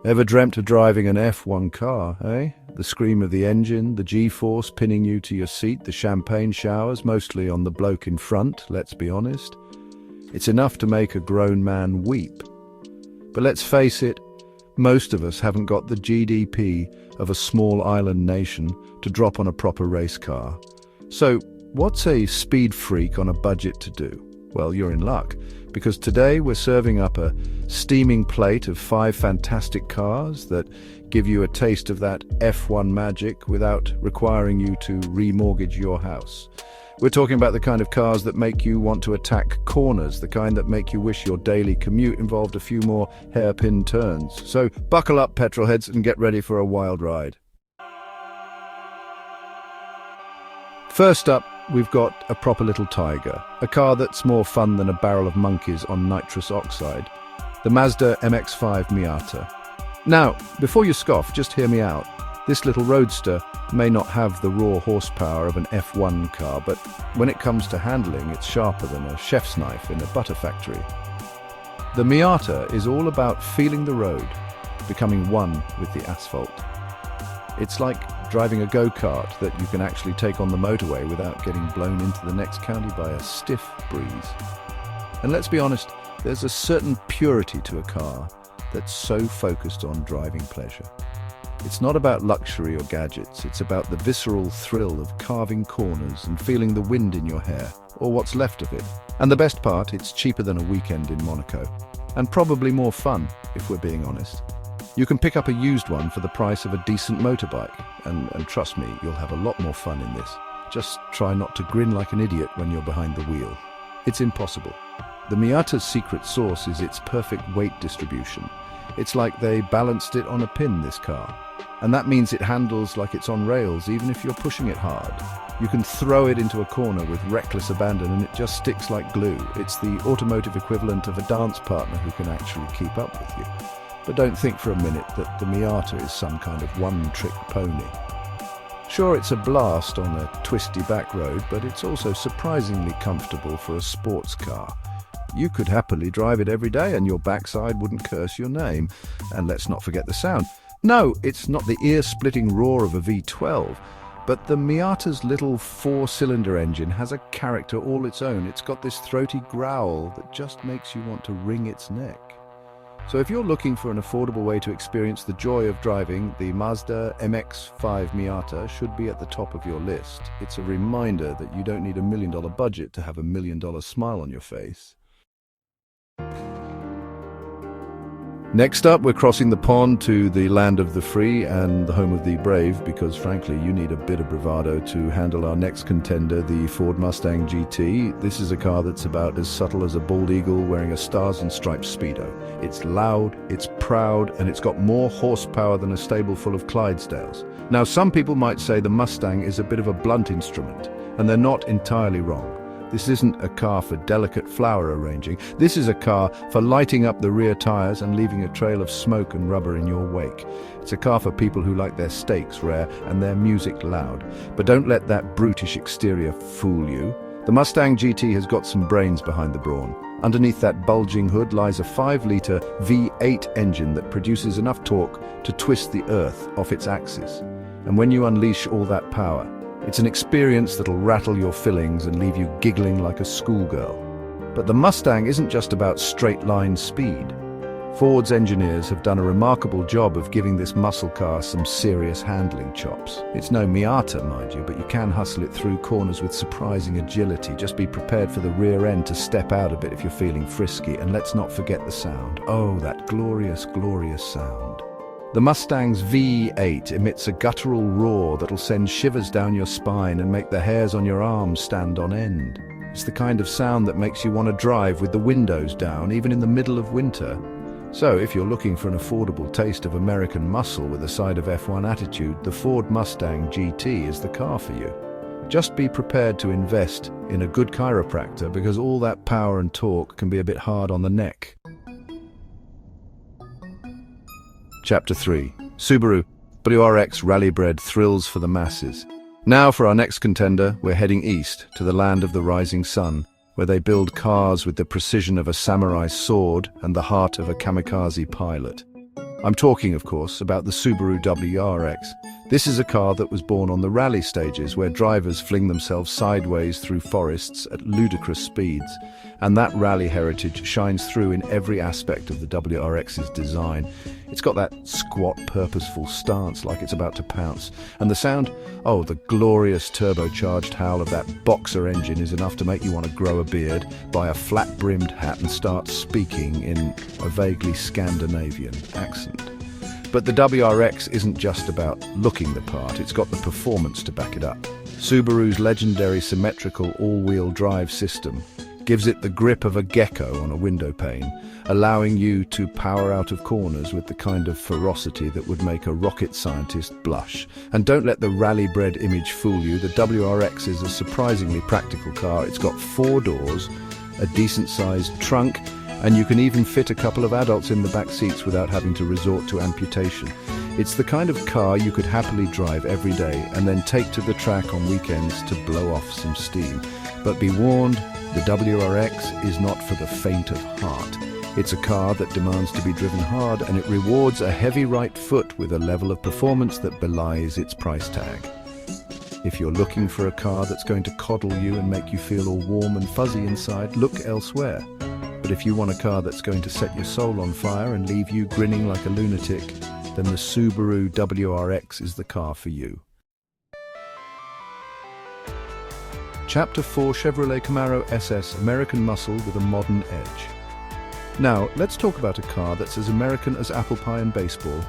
Ever dreamt of driving an F1 car, eh? The scream of the engine, the G-force pinning you to your seat, the champagne showers, mostly on the bloke in front, let's be honest. It's enough to make a grown man weep. But let's face it, most of us haven't got the GDP of a small island nation to drop on a proper race car. So, what's a speed freak on a budget to do? Well, you're in luck, because today we're serving up a steaming plate of 5 fantastic cars that give you a taste of that F1 magic without requiring you to remortgage your house. We're talking about the kind of cars that make you want to attack corners, the kind that make you wish your daily commute involved a few more hairpin turns. So buckle up, petrolheads, and get ready for a wild ride. First up, we've got a proper little tiger, a car that's more fun than a barrel of monkeys on nitrous oxide, the Mazda MX-5 Miata. Now, before you scoff, just hear me out. This little Roadster may not have the raw horsepower of an F1 car, but when it comes to handling, it's sharper than a chef's knife in a butter factory. The Miata is all about feeling the road, becoming one with the asphalt. It's like driving a go-kart that you can actually take on the motorway without getting blown into the next county by a stiff breeze. And let's be honest, there's a certain purity to a car that's so focused on driving pleasure. It's not about luxury or gadgets, it's about the visceral thrill of carving corners and feeling the wind in your hair, or what's left of it. And the best part, it's cheaper than a weekend in Monaco. And probably more fun, if we're being honest. You can pick up a used one for the price of a decent motorbike, and trust me, you'll have a lot more fun in this. Just try not to grin like an idiot when you're behind the wheel. It's impossible. The Miata's secret sauce is its perfect weight distribution. It's like they balanced it on a pin, this car. And that means it handles like it's on rails, even if you're pushing it hard. You can throw it into a corner with reckless abandon and it just sticks like glue. It's the automotive equivalent of a dance partner who can actually keep up with you. But don't think for a minute that the Miata is some kind of one-trick pony. Sure, it's a blast on a twisty back road, but it's also surprisingly comfortable for a sports car. You could happily drive it every day and your backside wouldn't curse your name. And let's not forget the sound. No, it's not the ear-splitting roar of a V12, but the Miata's little 4-cylinder engine has a character all its own. It's got this throaty growl that just makes you want to wring its neck. So if you're looking for an affordable way to experience the joy of driving, the Mazda MX-5 Miata should be at the top of your list. It's a reminder that you don't need $1 million budget to have $1 million smile on your face. Next up, we're crossing the pond to the land of the free and the home of the brave, because frankly, you need a bit of bravado to handle our next contender, the Ford Mustang GT. This is a car that's about as subtle as a bald eagle wearing a stars and stripes Speedo. It's loud, it's proud, and it's got more horsepower than a stable full of Clydesdales. Now, some people might say the Mustang is a bit of a blunt instrument, and they're not entirely wrong. This isn't a car for delicate flower arranging. This is a car for lighting up the rear tires and leaving a trail of smoke and rubber in your wake. It's a car for people who like their steaks rare and their music loud. But don't let that brutish exterior fool you. The Mustang GT has got some brains behind the brawn. Underneath that bulging hood lies a 5-litre V8 engine that produces enough torque to twist the earth off its axis. And when you unleash all that power, it's an experience that'll rattle your fillings and leave you giggling like a schoolgirl. But the Mustang isn't just about straight-line speed. Ford's engineers have done a remarkable job of giving this muscle car some serious handling chops. It's no Miata, mind you, but you can hustle it through corners with surprising agility. Just be prepared for the rear end to step out a bit if you're feeling frisky, and let's not forget the sound. Oh, that glorious, glorious sound. The Mustang's V8 emits a guttural roar that'll send shivers down your spine and make the hairs on your arms stand on end. It's the kind of sound that makes you want to drive with the windows down, even in the middle of winter. So if you're looking for an affordable taste of American muscle with a side of F1 attitude, the Ford Mustang GT is the car for you. Just be prepared to invest in a good chiropractor, because all that power and torque can be a bit hard on the neck. Chapter 3. Subaru WRX Rally-Bred thrills for the masses. Now for our next contender, we're heading east to the land of the rising sun, where they build cars with the precision of a samurai sword and the heart of a kamikaze pilot. I'm talking, of course, about the Subaru WRX. This is a car that was born on the rally stages where drivers fling themselves sideways through forests at ludicrous speeds. And that rally heritage shines through in every aspect of the WRX's design. It's got that squat, purposeful stance like it's about to pounce. And the sound, oh, the glorious turbocharged howl of that boxer engine is enough to make you want to grow a beard, buy a flat-brimmed hat and start speaking in a vaguely Scandinavian accent. But the WRX isn't just about looking the part, it's got the performance to back it up. Subaru's legendary symmetrical all-wheel drive system gives it the grip of a gecko on a window pane, allowing you to power out of corners with the kind of ferocity that would make a rocket scientist blush. And don't let the Rally-Bred image fool you, the WRX is a surprisingly practical car. It's got 4 doors, a decent-sized trunk, and you can even fit a couple of adults in the back seats without having to resort to amputation. It's the kind of car you could happily drive every day and then take to the track on weekends to blow off some steam. But be warned, the WRX is not for the faint of heart. It's a car that demands to be driven hard, and it rewards a heavy right foot with a level of performance that belies its price tag. If you're looking for a car that's going to coddle you and make you feel all warm and fuzzy inside, look elsewhere. But if you want a car that's going to set your soul on fire and leave you grinning like a lunatic, then the Subaru WRX is the car for you. Chapter 4: Chevrolet Camaro SS, American muscle with a modern edge. Now, let's talk about a car that's as American as apple pie and baseball,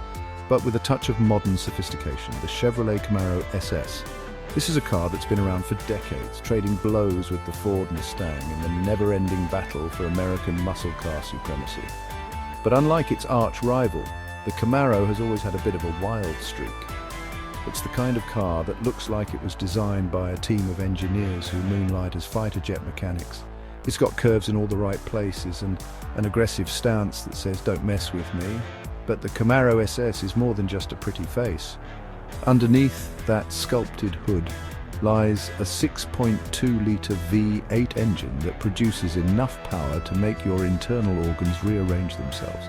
but with a touch of modern sophistication, the Chevrolet Camaro SS. This is a car that's been around for decades, trading blows with the Ford Mustang in the never-ending battle for American muscle car supremacy. But unlike its arch rival, the Camaro has always had a bit of a wild streak. It's the kind of car that looks like it was designed by a team of engineers who moonlight as fighter jet mechanics. It's got curves in all the right places and an aggressive stance that says, "Don't mess with me." But the Camaro SS is more than just a pretty face. Underneath that sculpted hood lies a 6.2-litre V8 engine that produces enough power to make your internal organs rearrange themselves.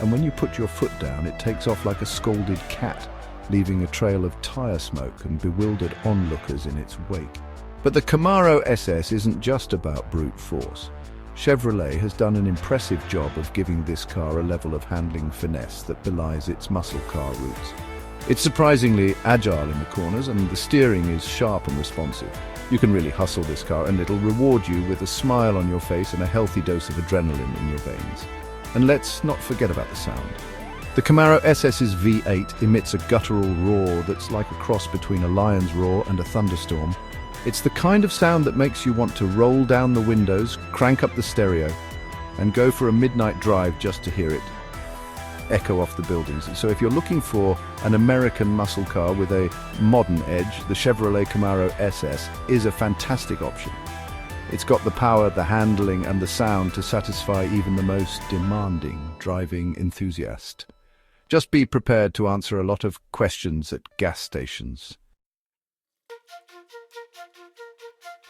And when you put your foot down, it takes off like a scalded cat, leaving a trail of tyre smoke and bewildered onlookers in its wake. But the Camaro SS isn't just about brute force. Chevrolet has done an impressive job of giving this car a level of handling finesse that belies its muscle car roots. It's surprisingly agile in the corners, and the steering is sharp and responsive. You can really hustle this car, and it'll reward you with a smile on your face and a healthy dose of adrenaline in your veins. And let's not forget about the sound. The Camaro SS's V8 emits a guttural roar that's like a cross between a lion's roar and a thunderstorm. It's the kind of sound that makes you want to roll down the windows, crank up the stereo, and go for a midnight drive just to hear it echo off the buildings. So if you're looking for an American muscle car with a modern edge, the Chevrolet Camaro SS is a fantastic option. It's got the power, the handling, and the sound to satisfy even the most demanding driving enthusiast. Just be prepared to answer a lot of questions at gas stations.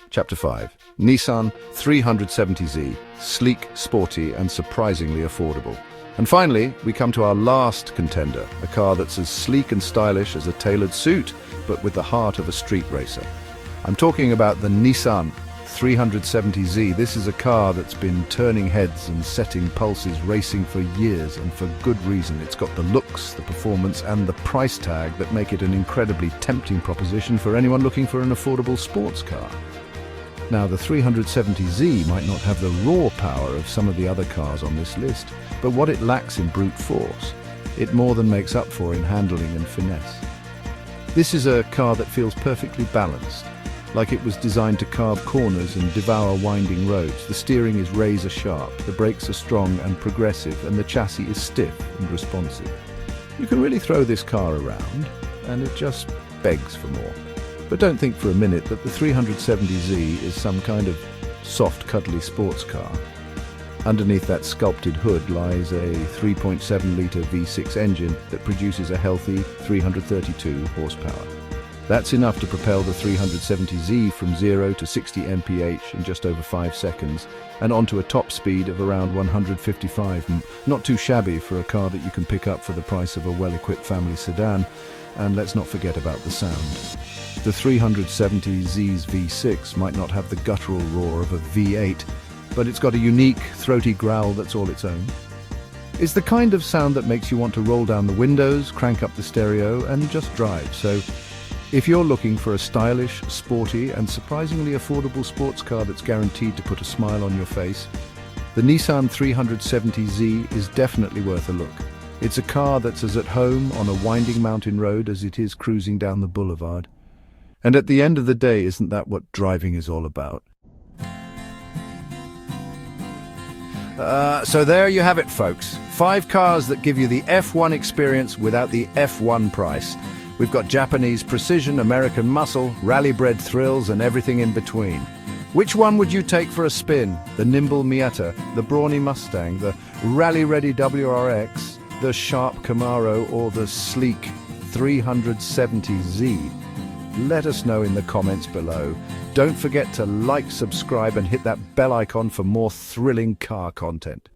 Chapter 5. Nissan 370Z, sleek, sporty, and surprisingly affordable. And finally, we come to our last contender, a car that's as sleek and stylish as a tailored suit, but with the heart of a street racer. I'm talking about the Nissan 370Z. This is a car that's been turning heads and setting pulses racing for years, and for good reason. It's got the looks, the performance, and the price tag that make it an incredibly tempting proposition for anyone looking for an affordable sports car. Now, the 370Z might not have the raw power of some of the other cars on this list, but what it lacks in brute force, it more than makes up for in handling and finesse. This is a car that feels perfectly balanced, like it was designed to carve corners and devour winding roads. The steering is razor sharp, the brakes are strong and progressive, and the chassis is stiff and responsive. You can really throw this car around, and it just begs for more. But don't think for a minute that the 370Z is some kind of soft, cuddly sports car. Underneath that sculpted hood lies a 3.7-litre V6 engine that produces a healthy 332 horsepower. That's enough to propel the 370Z from 0 to 60 mph in just over 5 seconds, and onto a top speed of around 155. Not too shabby for a car that you can pick up for the price of a well-equipped family sedan. And let's not forget about the sound. The 370Z's V6 might not have the guttural roar of a V8, but it's got a unique, throaty growl that's all its own. It's the kind of sound that makes you want to roll down the windows, crank up the stereo, and just drive. So, if you're looking for a stylish, sporty, and surprisingly affordable sports car that's guaranteed to put a smile on your face, the Nissan 370Z is definitely worth a look. It's a car that's as at home on a winding mountain road as it is cruising down the boulevard. And at the end of the day, isn't that what driving is all about? So there you have it, folks. 5 cars that give you the F1 experience without the F1 price. We've got Japanese precision, American muscle, rally-bred thrills, and everything in between. Which one would you take for a spin? The nimble Miata, the brawny Mustang, the rally-ready WRX, the sharp Camaro, or the sleek 370Z? Let us know in the comments below. Don't forget to like, subscribe, and hit that bell icon for more thrilling car content.